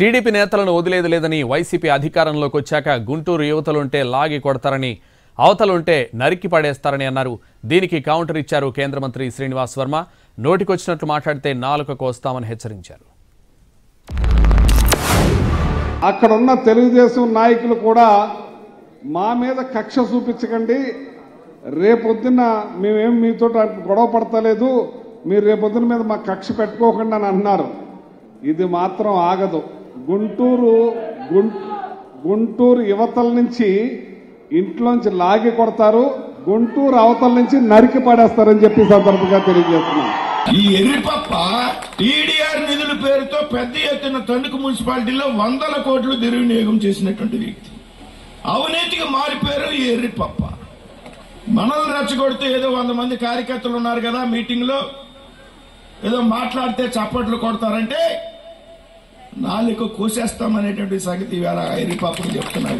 TDP నేతలను వదిలేది లేదని YCP అధికారంలోకి వచ్చాక గుంటూరు యువతలుంటే లాగి కొడతారని అవతలుంటే నరికి పడేస్తారని అన్నారు. దీనికి కౌంటర్ ఇచ్చారు కేంద్ర మంత్రి శ్రీనివాస్ వర్మ. నోటికొచ్చినట్లు మాట్లాడితే నాలుకకు వస్తామని హెచ్చరించారు. అక్కడున్న తెలుగుదేశం నాయకులు కూడా మా మీద కక్ష చూపించకండి, రేపొద్దున మేమేం మీతో గొడవ పడతలేదు, మీరు రేపొద్దున మీద మా కక్ష పెట్టుకోకండి అని అన్నారు. ఇది మాత్రం ఆగదు. గుంటూరు యువతల నుంచి ఇంట్లోంచి లాగి కొడతారు, గుంటూరు అవతల నుంచి నరికి పడేస్తారని చెప్పి సందర్భంగా తెలియజేస్తున్నాం. ఈ ఎర్రిపప్ప టీడీఆర్ నిధుల పేరుతో పెద్ద ఎత్తున తణుకు మున్సిపాలిటీలో 100 కోట్లు దుర్వినియోగం చేసినటువంటి వ్యక్తి. అవినీతికి మారిపోయారు ఈ ఎర్రిపప్ప. మనల్ని రెచ్చగొడితే ఏదో 100 మంది కార్యకర్తలు ఉన్నారు కదా మీటింగ్ లో, ఏదో మాట్లాడితే చప్పట్లు కొడతారంటే నాలుగు కోసేస్తామనేటువంటి సంగతి ఇవాళ ఎర్రిపప్పకు చెప్తున్నారు.